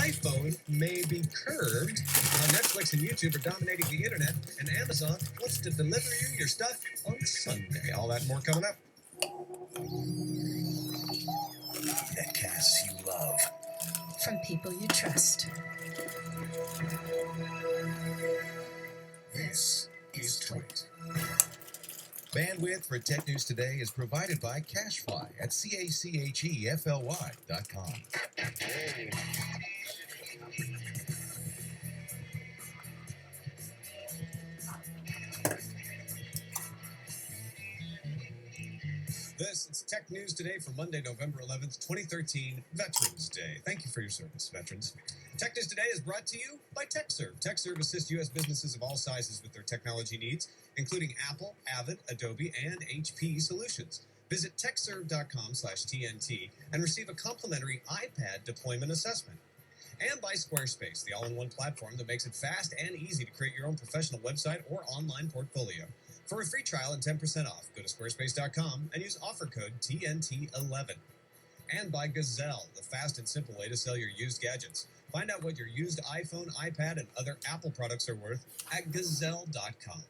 iPhone may be curved, how Netflix and YouTube are dominating the internet, and Amazon wants to deliver you your stuff on Sunday. All that and more coming up. Netcasts you love. From people you trust. This is Twit. Bandwidth for Tech News Today is provided by CashFly at CACHEFLY.com. This is Tech News Today for Monday, November 11th, 2013, Veterans Day. Thank you for your service, veterans. Tech News Today is brought to you by TechServe. TechServe assists U.S. businesses of all sizes with their technology needs, including Apple, Avid, Adobe, and HP solutions. Visit techserve.com/TNT and receive a complimentary iPad deployment assessment. And by Squarespace, the all-in-one platform that makes it fast and easy to create your own professional website or online portfolio. For a free trial and 10% off, go to squarespace.com and use offer code TNT11. And by Gazelle, the fast and simple way to sell your used gadgets. Find out what your used iPhone, iPad, and other Apple products are worth at gazelle.com.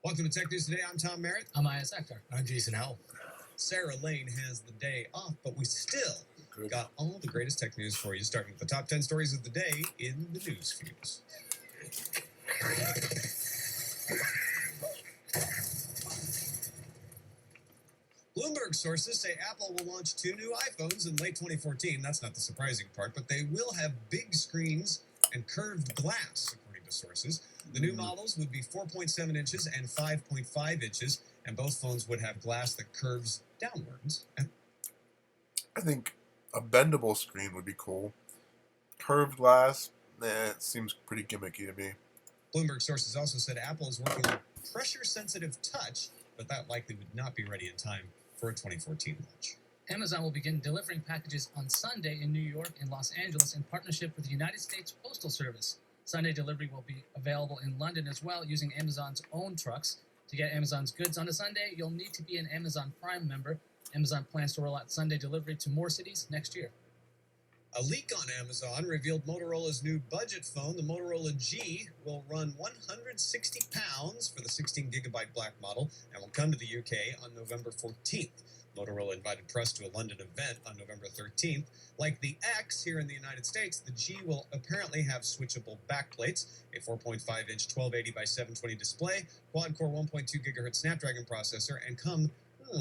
Welcome to Tech News Today. I'm Tom Merritt. I'm I.S. Akhtar. I'm Jason Howell. Sarah Lane has the day off, but we still got all the greatest tech news for you, starting with the top 10 stories of the day in the news feeds. Bloomberg sources say Apple will launch 2 new iPhones in late 2014. That's not the surprising part, but they will have big screens and curved glass, according to sources. The new models would be 4.7 inches and 5.5 inches, and both phones would have glass that curves downwards. I think a bendable screen would be cool. Curved glass, it seems pretty gimmicky to me. Bloomberg sources also said Apple is working on pressure-sensitive touch, but that likely would not be ready in time for a 2014 launch. Amazon will begin delivering packages on Sunday in New York and Los Angeles in partnership with the United States Postal Service. Sunday delivery will be available in London as well using Amazon's own trucks. To get Amazon's goods on a Sunday, you'll need to be an Amazon Prime member. Amazon plans to roll out Sunday delivery to more cities next year. A leak on Amazon revealed Motorola's new budget phone, the Motorola G, will run 160 pounds for the 16-gigabyte black model and will come to the UK on November 14th. Motorola invited press to a London event on November 13th. Like the X here in the United States, the G will apparently have switchable backplates, a 4.5-inch 1280 by 720 display, quad-core 1.2 gigahertz Snapdragon processor, and come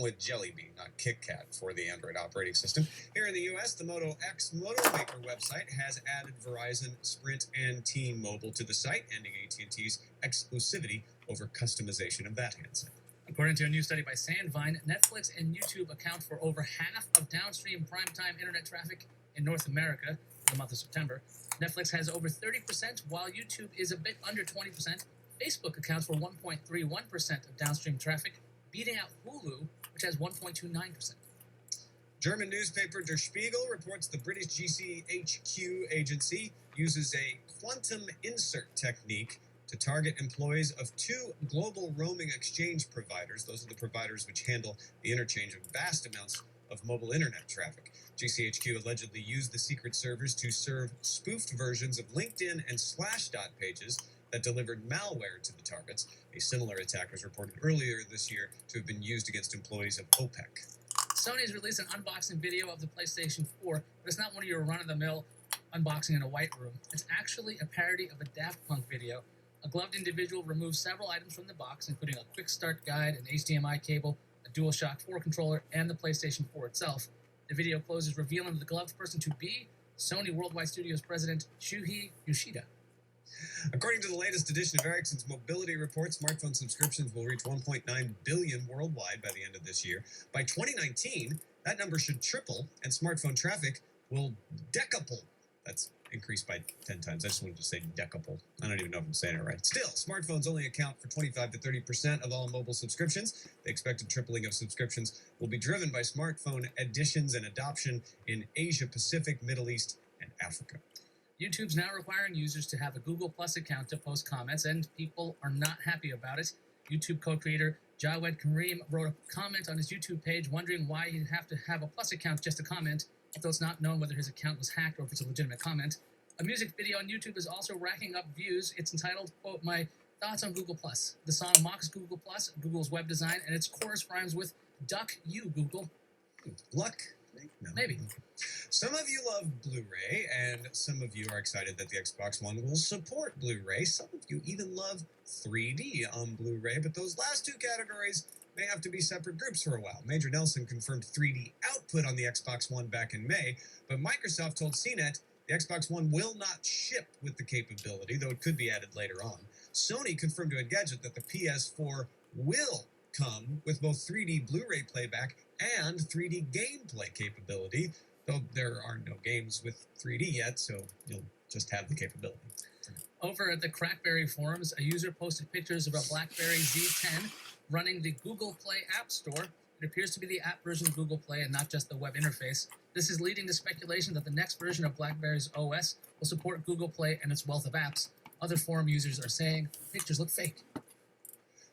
with Jelly Bean, not Kit Kat, for the Android operating system. Here in the U.S., the Moto X Motor Maker website has added Verizon, Sprint, and T-Mobile to the site, ending AT&T's exclusivity over customization of that handset. According to a new study by Sandvine, Netflix and YouTube account for over half of downstream primetime internet traffic in North America for the month of September. Netflix has over 30%, while YouTube is a bit under 20%. Facebook accounts for 1.31% of downstream traffic, beating out Hulu, which has 1.29%. German newspaper Der Spiegel reports the British GCHQ agency uses a quantum insert technique to target employees of 2 global roaming exchange providers. Those are the providers which handle the interchange of vast amounts of mobile internet traffic. GCHQ allegedly used the secret servers to serve spoofed versions of LinkedIn and Slashdot pages that delivered malware to the targets. A similar attack was reported earlier this year to have been used against employees of OPEC. Sony's released an unboxing video of the PlayStation 4, but it's not one of your run-of-the-mill unboxing in a white room. It's actually a parody of a Daft Punk video. A gloved individual removes several items from the box, including a quick start guide, an HDMI cable, a DualShock 4 controller, and the PlayStation 4 itself. The video closes revealing the gloved person to be Sony Worldwide Studios president Shuhei Yoshida. According to the latest edition of Ericsson's mobility report, smartphone subscriptions will reach 1.9 billion worldwide by the end of this year. By 2019, that number should triple, and smartphone traffic will decuple. That's increased by 10 times. I just wanted to say decuple. I don't even know if I'm saying it right. Still, smartphones only account for 25 to 30% of all mobile subscriptions. The expected tripling of subscriptions will be driven by smartphone additions and adoption in Asia Pacific, Middle East, and Africa. YouTube's now requiring users to have a Google Plus account to post comments, and people are not happy about it. YouTube co-creator Jawed Karim wrote a comment on his YouTube page wondering why you have to have a Plus account just to comment. although it's not known whether his account was hacked or if it's a legitimate comment. A music video on YouTube is also racking up views. It's entitled, quote, "My Thoughts on Google Plus." The song mocks Google Plus, Google's web design, and its chorus rhymes with "Duck you, Google." Luck? No. Maybe. Some of you love Blu-ray, and some of you are excited that the Xbox One will support Blu-ray. Some of you even love 3D on Blu-ray, but those last two categories may have to be separate groups for a while. Major Nelson confirmed 3D output on the Xbox One back in May, but Microsoft told CNET the Xbox One will not ship with the capability, though it could be added later on. Sony confirmed to Engadget that the PS4 will come with both 3D Blu-ray playback and 3D gameplay capability, though there are no games with 3D yet, so you'll just have the capability. Over at the Crackberry forums, a user posted pictures of a BlackBerry Z10 running the Google Play App Store. It appears to be the app version of Google Play and not just the web interface. This is leading to speculation that the next version of BlackBerry's OS will support Google Play and its wealth of apps. Other forum users are saying pictures look fake.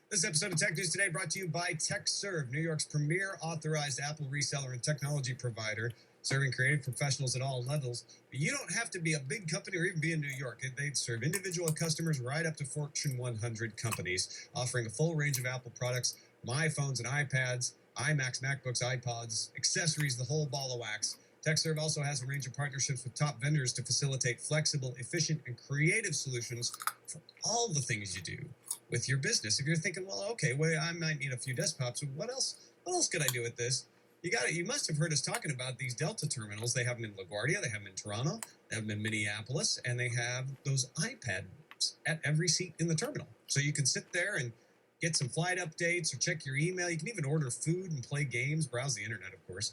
This episode of Tech News Today brought to you by TechServe, New York's premier authorized Apple reseller and technology provider, serving creative professionals at all levels. But you don't have to be a big company or even be in New York. They serve individual customers right up to Fortune 100 companies, offering a full range of Apple products, from iPhones and iPads, iMacs, MacBooks, iPods, accessories, the whole ball of wax. TechServe also has a range of partnerships with top vendors to facilitate flexible, efficient, and creative solutions for all the things you do with your business. If you're thinking, well, okay, well, I might need a few desktops. What else could I do with this? You must have heard us talking about these Delta terminals. They have them in LaGuardia, they have them in Toronto, they have them in Minneapolis, and they have those iPads at every seat in the terminal. So you can sit there and get some flight updates or check your email. You can even order food and play games, browse the internet, of course.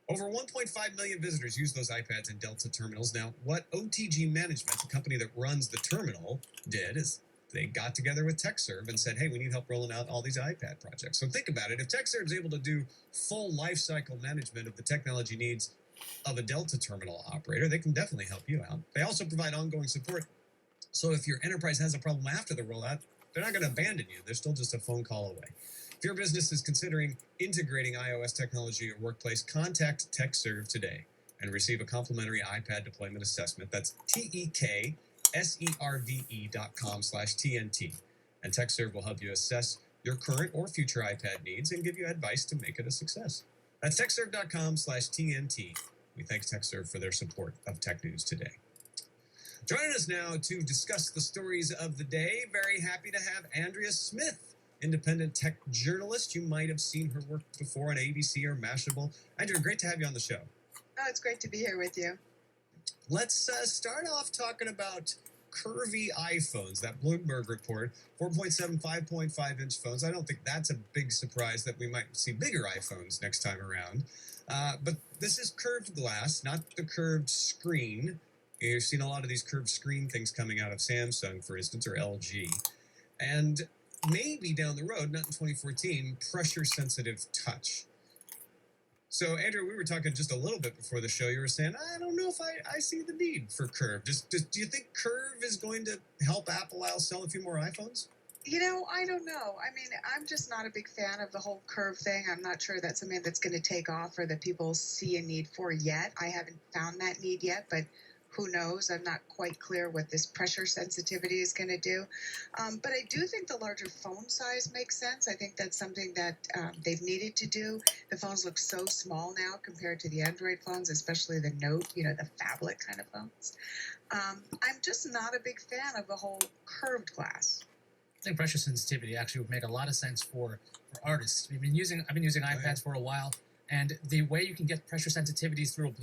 Over 1.5 million visitors use those iPads in Delta terminals. Now, what OTG Management, the company that runs the terminal, did is they got together with TechServe and said, hey, we need help rolling out all these iPad projects. So think about it. If TechServe is able to do full lifecycle management of the technology needs of a Delta terminal operator, they can definitely help you out. They also provide ongoing support. So if your enterprise has a problem after the rollout, they're not going to abandon you. They're still just a phone call away. If your business is considering integrating iOS technology in your workplace, contact TechServe today and receive a complimentary iPad deployment assessment. That's TEKSERVE.com/TNT. And TechServe will help you assess your current or future iPad needs and give you advice to make it a success. That's TechServe.com/TNT. We thank TechServe for their support of Tech News Today. Joining us now to discuss the stories of the day, very happy to have Andrea Smith, independent tech journalist. You might have seen her work before on ABC or Mashable. Andrea, great to have you on the show. Oh, it's great to be here with you. Let's start off talking about curvy iPhones, that Bloomberg report, 4.7, 5.5-inch phones. I don't think that's a big surprise that we might see bigger iPhones next time around. But this is curved glass, not the curved screen. You've seen a lot of these curved screen things coming out of Samsung, for instance, or LG. And maybe down the road, not in 2014, pressure-sensitive touch. So, Andrew, we were talking just a little bit before the show. You were saying, I don't know if I see the need for curve. Do you think curve is going to help Apple sell a few more iPhones? You know, I don't know. I mean, I'm just not a big fan of the whole curve thing. I'm not sure that's something that's going to take off or that people see a need for yet. I haven't found that need yet, but who knows? I'm not quite clear what this pressure sensitivity is going to do. But I do think the larger phone size makes sense. I think that's something that they've needed to do. The phones look so small now compared to the Android phones, especially the Note, the phablet kind of phones. I'm just not a big fan of the whole curved glass. I think pressure sensitivity actually would make a lot of sense for artists. I've been using iPads for a while, and the way you can get pressure sensitivities through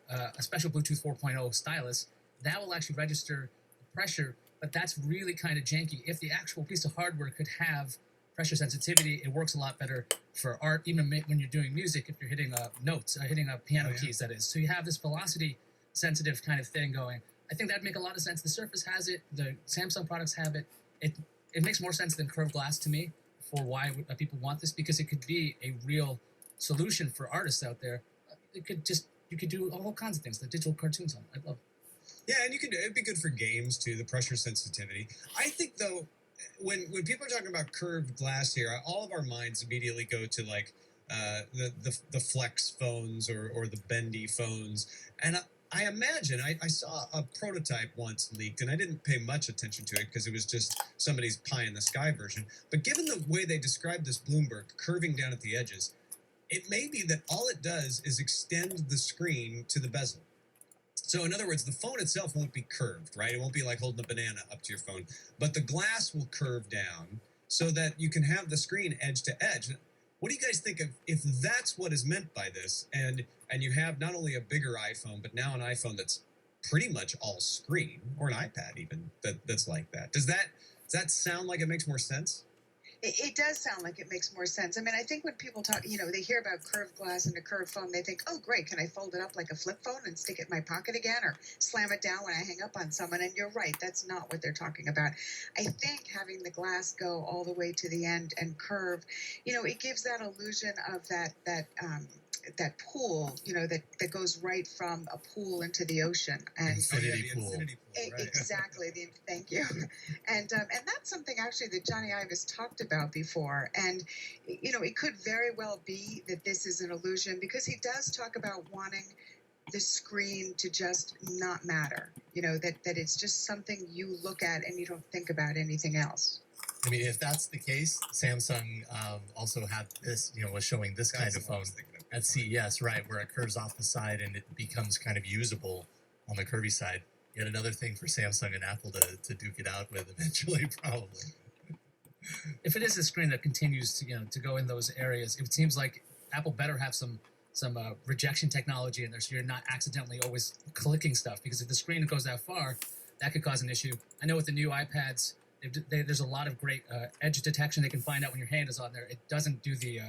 a special Bluetooth 4.0 stylus, that will actually register the pressure, but that's really kind of janky. If the actual piece of hardware could have pressure sensitivity, it works a lot better for art, even when you're doing music, if you're hitting notes, hitting piano keys, that is. So you have this velocity sensitive kind of thing going. I think that'd make a lot of sense. The Surface has it. The Samsung products have it. It makes more sense than curved glass to me for why people want this, because it could be a real solution for artists out there. You could do all kinds of things, the digital cartoons on it. I love it. Yeah, and it'd be good for games too, the pressure sensitivity. I think though, when people are talking about curved glass here, all of our minds immediately go to like the flex phones or the bendy phones. And I imagine I saw a prototype once leaked, and I didn't pay much attention to it because it was just somebody's pie in the sky version. But given the way they described this Bloomberg curving down at the edges, it may be that all it does is extend the screen to the bezel. So in other words, the phone itself won't be curved, right? It won't be like holding a banana up to your phone, but the glass will curve down so that you can have the screen edge to edge. What do you guys think of if that's what is meant by this, and you have not only a bigger iPhone, but now an iPhone that's pretty much all screen, or an iPad even that's like that? Does that sound like it makes more sense? It does sound like it makes more sense. I mean, I think when people talk, they hear about curved glass and a curved phone, they think, oh, great, can I fold it up like a flip phone and stick it in my pocket again, or slam it down when I hang up on someone? And you're right, that's not what they're talking about. I think having the glass go all the way to the end and curve, it gives that illusion of that pool, that goes right from a pool into the ocean. And Infinity pool. Right? Exactly. Thank you. And that's something actually that Johnny Ive has talked about before. And it could very well be that this is an illusion, because he does talk about wanting the screen to just not matter. That it's just something you look at and you don't think about anything else. I mean, if that's the case, Samsung also had this, was showing this kind of phone at CES, right, where it curves off the side and it becomes kind of usable on the curvy side. Yet another thing for Samsung and Apple to duke it out with eventually, probably. If it is a screen that continues to go in those areas, it seems like Apple better have some rejection technology in there, so you're not accidentally always clicking stuff. Because if the screen goes that far, that could cause an issue. I know with the new iPads, there's a lot of great edge detection. They can find out when your hand is on there. It doesn't do the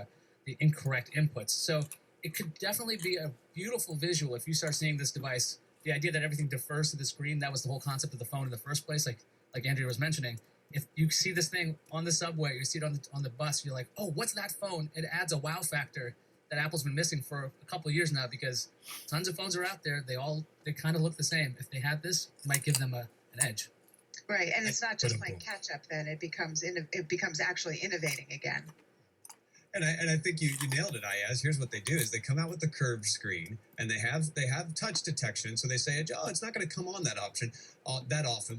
incorrect inputs. So it could definitely be a beautiful visual if you start seeing this device. The idea that everything defers to the screen, that was the whole concept of the phone in the first place, like Andrea was mentioning. If you see this thing on the subway, you see it on the bus, you're like, oh, what's that phone? It adds a wow factor that Apple's been missing for a couple of years now, because tons of phones are out there. They kind of look the same. If they had this, it might give them an edge. Right, and it's not just playing catch up. Then it becomes actually innovating again. And I think you nailed it, Ayaz. Here's what they do is they come out with the curved screen, and they have touch detection. So they say, oh, it's not going to come on that often.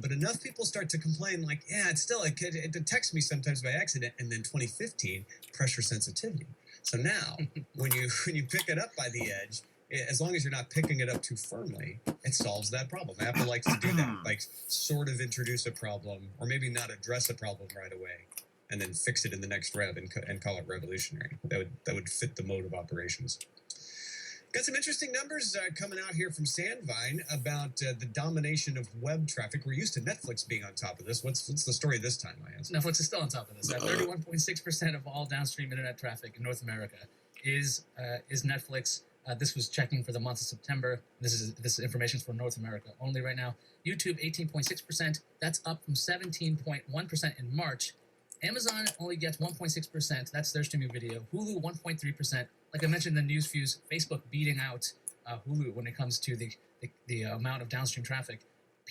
But enough people start to complain, like, yeah, it detects me sometimes by accident. And then 2015, pressure sensitivity. So now, when you pick it up by the edge, as long as you're not picking it up too firmly, it solves that problem. Apple likes to do that, like sort of introduce a problem, or maybe not address a problem right away, and then fix it in the next rev and call it revolutionary. That would fit the mode of operations. Got some interesting numbers coming out here from Sandvine about the domination of web traffic. We're used to Netflix being on top of this. What's the story this time, Ayaz? Netflix is still on top of this. 31.6% of all downstream internet traffic in North America is Netflix. This was checking for the month of September. This information is for North America only right now. YouTube 18.6%. That's up from 17.1% in March. Amazon only gets 1.6%. That's their streaming video. Hulu 1.3%. Like I mentioned in the news fuse, Facebook beating out Hulu when it comes to the amount of downstream traffic.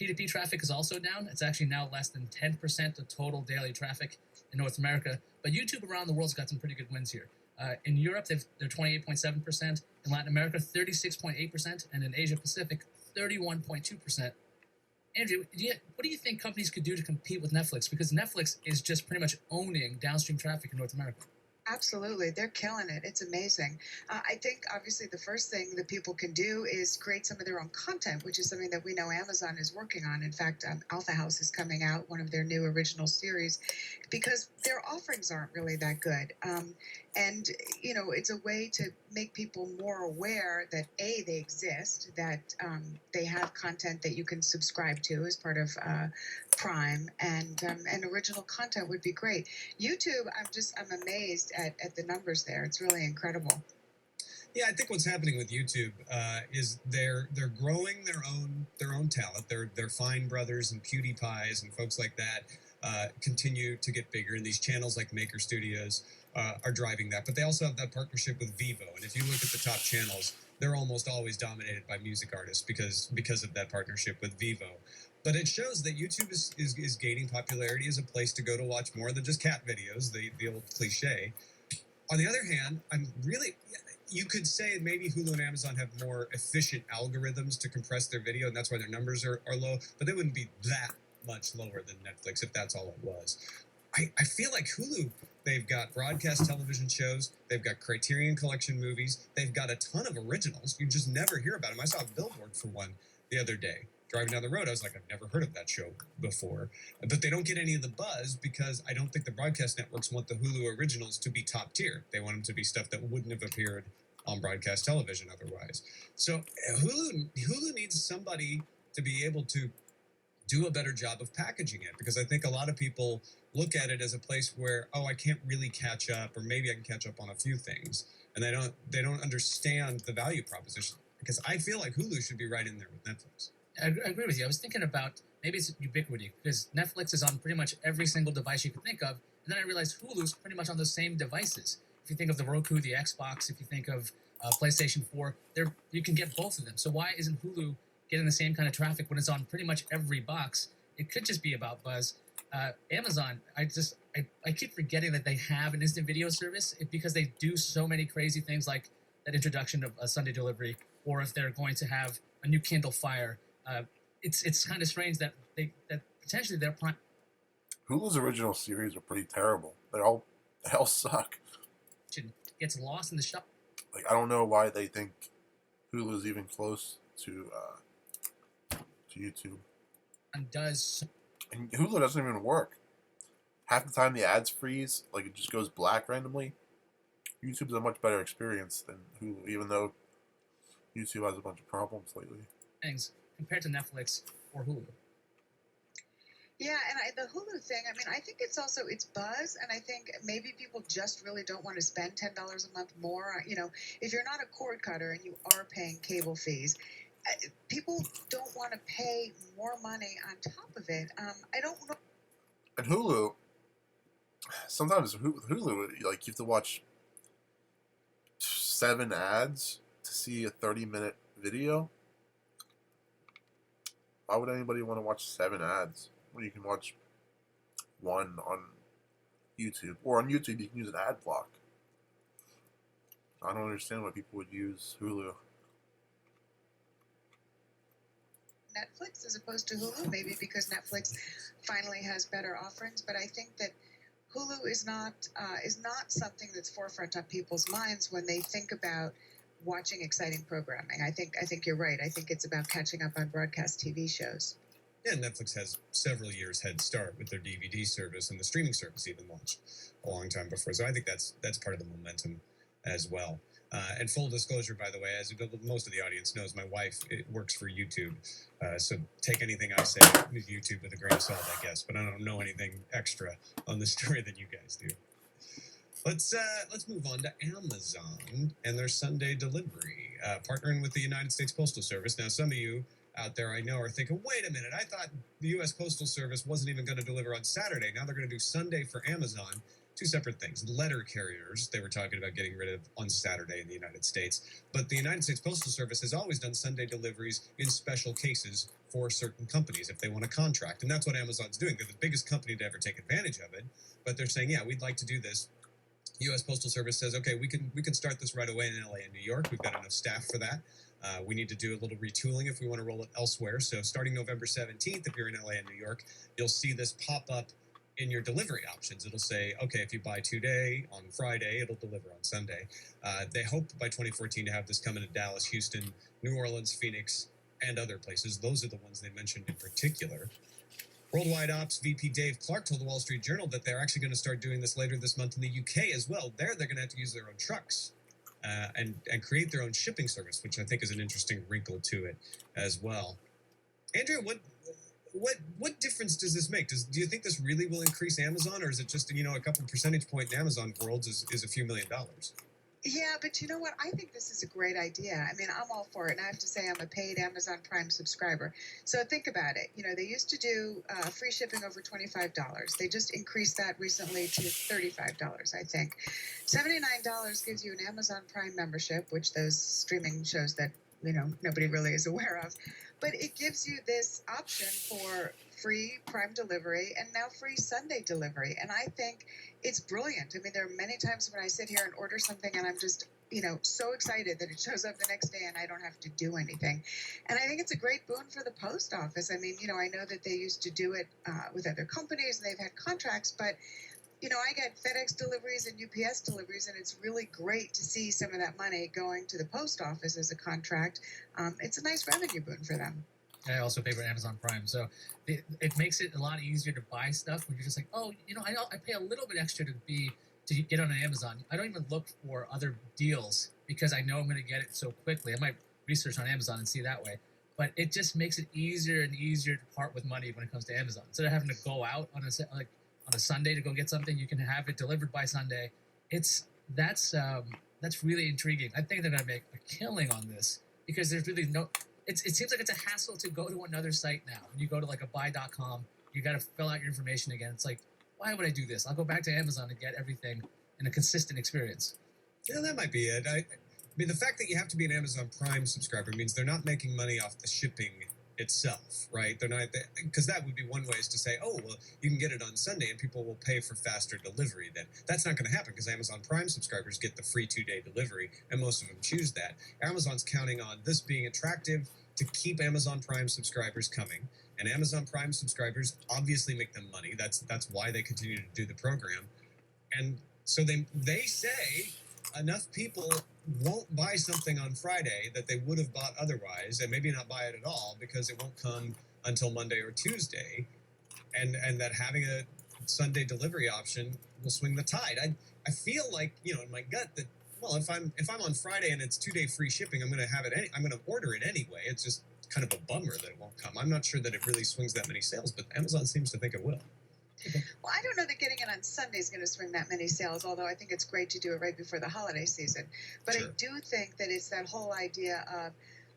P2P traffic is also down. It's actually now less than 10% of total daily traffic in North America. But YouTube around the world's got some pretty good wins here. In Europe, they're 28.7%. In Latin America, 36.8%. And in Asia Pacific, 31.2%. Andrew, what do you think companies could do to compete with Netflix? Because Netflix is just pretty much owning downstream traffic in North America. Absolutely. They're killing it. It's amazing. I think, obviously, the first thing that people can do is create some of their own content, which is something that we know Amazon is working on. In fact, Alpha House is coming out, one of their new original series, because their offerings aren't really that good. And, it's a way to make people more aware that, A, they exist, that they have content that you can subscribe to as part of Prime, and original content would be great. YouTube, I'm amazed at the numbers there. It's really incredible. Yeah, I think what's happening with YouTube is they're growing their own talent. Their Fine Brothers and PewDiePies and folks like that continue to get bigger, and these channels like Maker Studios are driving that. But they also have that partnership with Vivo, and if you look at the top channels, they're almost always dominated by music artists because of that partnership with Vivo. But it shows that YouTube is gaining popularity as a place to go to watch more than just cat videos, the old cliche. On the other hand, you could say maybe Hulu and Amazon have more efficient algorithms to compress their video, and that's why their numbers are low, but they wouldn't be that much lower than Netflix if that's all it was. I feel like Hulu, they've got broadcast television shows, they've got Criterion Collection movies, they've got a ton of originals. You just never hear about them. I saw a billboard for one the other day. Driving down the road, I was like, I've never heard of that show before. But they don't get any of the buzz because I don't think the broadcast networks want the Hulu originals to be top tier. They want them to be stuff that wouldn't have appeared on broadcast television otherwise. So Hulu needs somebody to be able to do a better job of packaging it, because I think a lot of people look at it as a place where, oh, I can't really catch up, or maybe I can catch up on a few things, and they don't understand the value proposition, because I feel like Hulu should be right in there with Netflix. I agree with you. I was thinking about maybe it's ubiquity, because Netflix is on pretty much every single device you can think of, and then I realized Hulu's pretty much on those same devices. If you think of the Roku, the Xbox, if you think of PlayStation 4, you can get both of them. So why isn't Hulu getting the same kind of traffic when it's on pretty much every box? It could just be about buzz. Amazon, I keep forgetting that they have an instant video service because they do so many crazy things, like that introduction of a Sunday delivery, or if they're going to have a new Kindle Fire. It's kind of strange that potentially their prime. Hulu's original series are pretty terrible. They all suck. Gets lost in the shop. Like, I don't know why they think Hulu's even close to YouTube. And Hulu doesn't even work. Half the time the ads freeze, like it just goes black randomly. YouTube's a much better experience than Hulu, even though YouTube has a bunch of problems lately. Things compared to Netflix or Hulu. Yeah, and the Hulu thing, I mean, I think it's buzz, and I think maybe people just really don't want to spend $10 a month more. You know, if you're not a cord cutter and you are paying cable fees, people don't want to pay more money on top of it. I don't know. And Hulu, sometimes Hulu, like, you have to watch 7 ads to see a 30-minute video. Why would anybody want to watch 7 ads when you can watch 1 on YouTube? Or on YouTube, you can use an ad block. I don't understand why people would use Hulu. Netflix as opposed to Hulu, maybe because Netflix finally has better offerings, but I think that Hulu is not something that's forefront on people's minds when they think about watching exciting programming. I think you're right. I think it's about catching up on broadcast TV shows. Yeah, Netflix has several years head start with their DVD service, and the streaming service even launched a long time before. So I think that's part of the momentum as well. And full disclosure, by the way, as most of the audience knows, my wife works for YouTube. So take anything I say with YouTube with a grain of salt, I guess. But I don't know anything extra on the story than you guys do. Let's move on to Amazon and their Sunday delivery, partnering with the United States Postal Service. Now, some of you out there I know are thinking, wait a minute, I thought the U.S. Postal Service wasn't even going to deliver on Saturday. Now they're going to do Sunday for Amazon. Two separate things. Letter carriers, they were talking about getting rid of on Saturday in the United States. But the United States Postal Service has always done Sunday deliveries in special cases for certain companies if they want a contract. And that's what Amazon's doing. They're the biggest company to ever take advantage of it. But they're saying, yeah, we'd like to do this. U.S. Postal Service says, okay, we can start this right away in L.A. and New York. We've got enough staff for that. We need to do a little retooling if we want to roll it elsewhere. So starting November 17th, if you're in L.A. and New York, you'll see this pop up in your delivery options. It'll say, okay, if you buy today on Friday, it'll deliver on Sunday. They hope by 2014 to have this come into Dallas, Houston, New Orleans, Phoenix, and other places. Those are the ones they mentioned in particular. Worldwide Ops VP Dave Clark told the Wall Street Journal that they're actually going to start doing this later this month in the UK as well. They're going to have to use their own trucks and create their own shipping service, which I think is an interesting wrinkle to it as well. Andrea, what difference does this make? Do you think this really will increase Amazon, or is it just, a couple percentage point in Amazon worlds is a few $1 million? Yeah, but you know what? I think this is a great idea. I mean, I'm all for it. And I have to say I'm a paid Amazon Prime subscriber. So think about it. They used to do free shipping over $25. They just increased that recently to $35, I think. $79 gives you an Amazon Prime membership, which those streaming shows that nobody really is aware of. But it gives you this option for free Prime delivery and now free Sunday delivery. And I think it's brilliant. I mean, there are many times when I sit here and order something and I'm just, so excited that it shows up the next day and I don't have to do anything. And I think it's a great boon for the post office. I mean, I know that they used to do it with other companies and they've had contracts, but I get FedEx deliveries and UPS deliveries, and it's really great to see some of that money going to the post office as a contract. It's a nice revenue boon for them. I also pay for Amazon Prime, so it makes it a lot easier to buy stuff when you're just like, oh, I pay a little bit extra to get on Amazon. I don't even look for other deals because I know I'm going to get it so quickly. I might research on Amazon and see that way, but it just makes it easier and easier to part with money when it comes to Amazon. Instead of having to go out on a Sunday to go get something, you can have it delivered by Sunday. That's really intriguing. I think they're going to make a killing on this because there's really no. It seems like it's a hassle to go to another site now. When you go to like a buy.com, you got to fill out your information again. It's like, why would I do this? I'll go back to Amazon and get everything in a consistent experience. Yeah, that might be it. I mean, the fact that you have to be an Amazon Prime subscriber means they're not making money off the shipping itself, right? They're not, because that would be one way is to say, oh, well, you can get it on Sunday and people will pay for faster delivery. Then that's not going to happen because Amazon Prime subscribers get the free 2-day delivery, and most of them choose that. Amazon's counting on this being attractive to keep Amazon Prime subscribers coming, and Amazon Prime subscribers obviously make them money. That's why they continue to do the program, and so they say enough people won't buy something on Friday that they would have bought otherwise, and maybe not buy it at all because it won't come until Monday or Tuesday, and that having a Sunday delivery option will swing the tide. I feel like, in my gut that, well, if I'm on Friday and it's 2-day free shipping, I'm going to have it. I'm going to order it anyway. It's just kind of a bummer that it won't come. I'm not sure that it really swings that many sales, but Amazon seems to think it will. Well, I don't know that getting it on Sunday is going to swing that many sales, although I think it's great to do it right before the holiday season. But Sure. I do think that it's that whole idea of,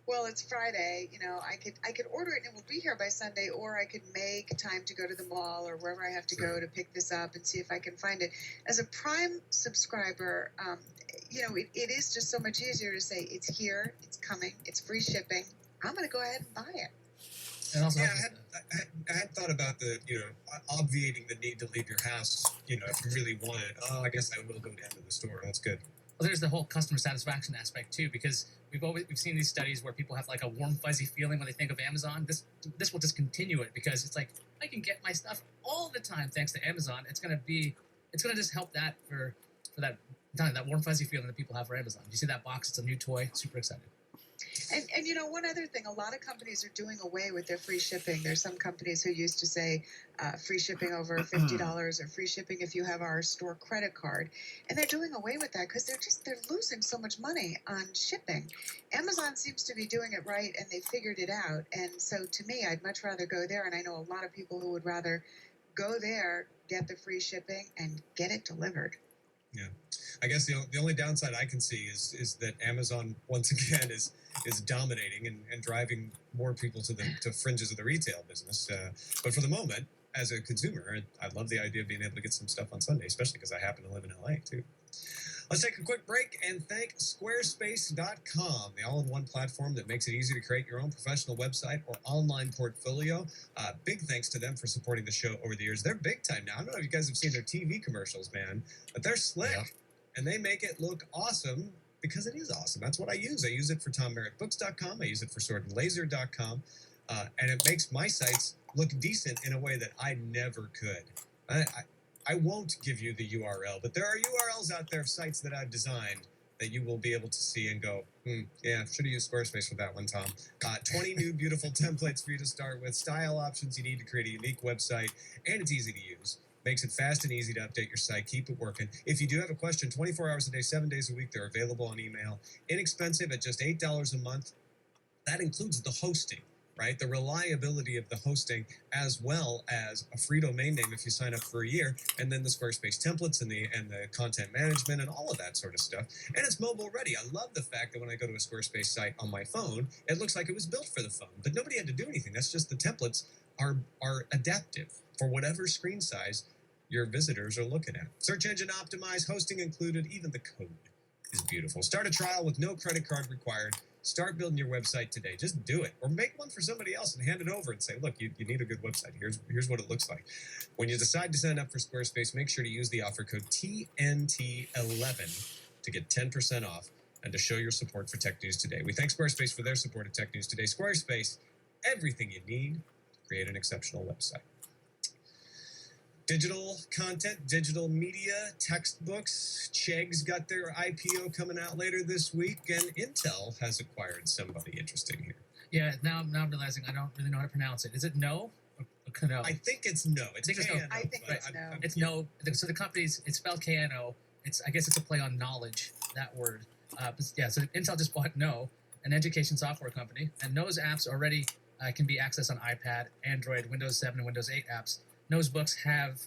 well, it's Friday, I could order it and it will be here by Sunday, or I could make time to go to the mall or wherever I have to go to pick this up and see if I can find it. As a Prime subscriber, it is just so much easier to say it's here, it's coming, it's free shipping. I'm going to go ahead and buy it. And also, Yeah, I had thought about the, obviating the need to leave your house, if you really wanted. Oh, I guess I will go down to the store. That's good. well, there's the whole customer satisfaction aspect too, because we've seen these studies where people have like a warm fuzzy feeling when they think of Amazon. This will just continue it because it's like I can get my stuff all the time thanks to Amazon. It's gonna just help that for that warm fuzzy feeling that people have for Amazon. You see that box? It's a new toy. Super excited. And one other thing, a lot of companies are doing away with their free shipping. There's some companies who used to say free shipping over $50 or free shipping if you have our store credit card, and they're doing away with that because they're losing so much money on shipping. Amazon seems to be doing it right, and they figured it out. And so to me, I'd much rather go there, and I know a lot of people who would rather go there, get the free shipping, and get it delivered. Yeah, I guess the only downside I can see is that Amazon once again is dominating and driving more people to fringes of the retail business. But for the moment, as a consumer, I love the idea of being able to get some stuff on Sunday, especially because I happen to live in LA too. Let's take a quick break and thank Squarespace.com, the all-in-one platform that makes it easy to create your own professional website or online portfolio. Big thanks to them for supporting the show over the years. They're big time now. I don't know if you guys have seen their TV commercials, man, but they're slick and they make it look awesome because it is awesome. That's what I use. I use it for TomMerrittBooks.com. I use it for SwordandLaser.com. And it makes my sites look decent in a way that I never could. I won't give you the URL, but there are URLs out there of sites that I've designed that you will be able to see and go, yeah, should have used Squarespace for that one, Tom. 20 new beautiful templates for you to start with, style options you need to create a unique website, and it's easy to use. Makes it fast and easy to update your site. Keep it working. If you do have a question, 24 hours a day, 7 days a week, they're available on email. Inexpensive at just $8 a month. That includes the hosting, right? The reliability of the hosting, as well as a free domain name if you sign up for a year, and then the Squarespace templates and the content management and all of that sort of stuff. And it's mobile ready. I love the fact that when I go to a Squarespace site on my phone, it looks like it was built for the phone, but nobody had to do anything. That's just the templates are adaptive for whatever screen size your visitors are looking at. Search engine optimized, hosting included, even the code is beautiful. Start a trial with no credit card required. Start building your website today. Just do it. Or make one for somebody else and hand it over and say, look, you need a good website. Here's what it looks like. When you decide to sign up for Squarespace, make sure to use the offer code TNT11 to get 10% off and to show your support for Tech News Today. We thank Squarespace for their support of Tech News Today. Squarespace, everything you need to create an exceptional website. Digital content, digital media, textbooks. Chegg's got their IPO coming out later this week, and Intel has acquired somebody interesting here. Yeah, now I'm realizing I don't really know how to pronounce it. Is it No or Kano? I think it's no. It's I think it's no. KNO, I think but it's no. It's No. So the company's, it's spelled KNO. I guess it's a play on knowledge, that word. So Intel just bought No, an education software company, and No's apps already can be accessed on iPad, Android, Windows 7, and Windows 8 apps. No's books have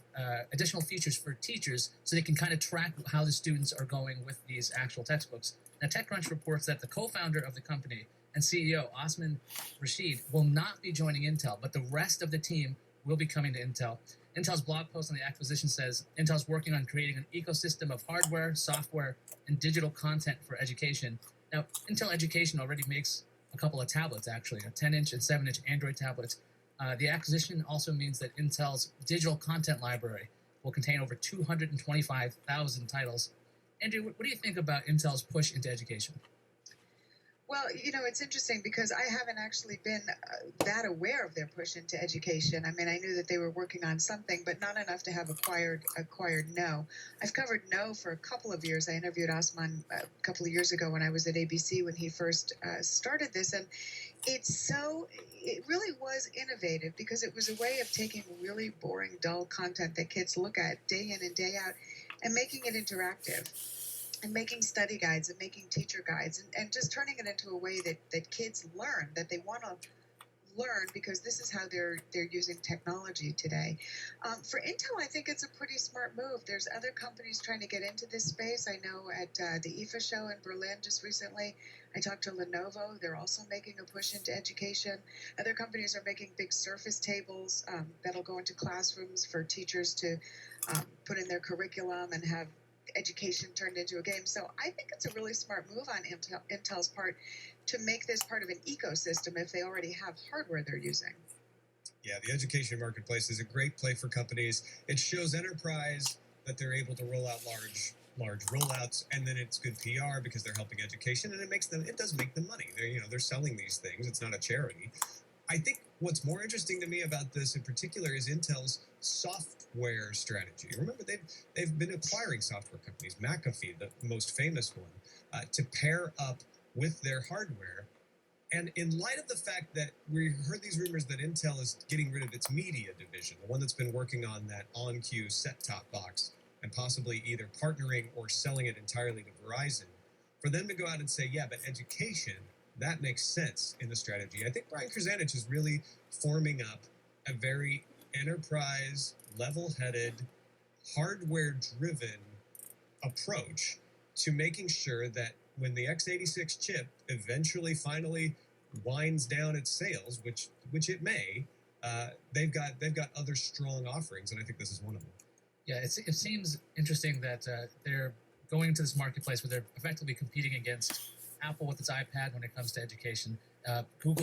additional features for teachers so they can kind of track how the students are going with these actual textbooks. Now, TechCrunch reports that the co-founder of the company and CEO, Osman Rashid, will not be joining Intel, but the rest of the team will be coming to Intel. Intel's blog post on the acquisition says Intel's working on creating an ecosystem of hardware, software, and digital content for education. Now, Intel Education already makes a couple of tablets, actually, a 10-inch and 7-inch Android tablets. The acquisition also means that Intel's digital content library will contain over 225,000 titles. Andrew, what do you think about Intel's push into education? Well, it's interesting because I haven't actually been that aware of their push into education. I mean, I knew that they were working on something, but not enough to have acquired No. I've covered No for a couple of years. I interviewed Osman a couple of years ago when I was at ABC when he first started this, and it really was innovative because it was a way of taking really boring, dull content that kids look at day in and day out and making it interactive, and making study guides and making teacher guides, and just turning it into a way that kids learn, that they want to learn because this is how they're using technology today. For Intel, I think it's a pretty smart move. There's other companies trying to get into this space. I know at the IFA show in Berlin just recently, I talked to Lenovo. They're also making a push into education. Other companies are making big Surface tables that'll go into classrooms for teachers to put in their curriculum and have education turned into a game. So I think it's a really smart move on Intel's part to make this part of an ecosystem if they already have hardware they're using. Yeah, the education marketplace is a great play for companies. It shows enterprise that they're able to roll out large rollouts, and then it's good PR because they're helping education, and it does make them money. They're selling these things. It's not a charity. I think what's more interesting to me about this in particular is Intel's software strategy. Remember, they've been acquiring software companies, McAfee, the most famous one, to pair up with their hardware. And in light of the fact that we heard these rumors that Intel is getting rid of its media division, the one that's been working on that on-cue set-top box, and possibly either partnering or selling it entirely to Verizon, for them to go out and say, yeah, but education, that makes sense in the strategy. I think Brian Krzanich is really forming up a very enterprise, level-headed, hardware-driven approach to making sure that when the x86 chip eventually finally winds down its sales, which it may, they've got other strong offerings, and I think this is one of them. Yeah, it seems interesting that they're going into this marketplace where they're effectively competing against Apple with its iPad when it comes to education. Google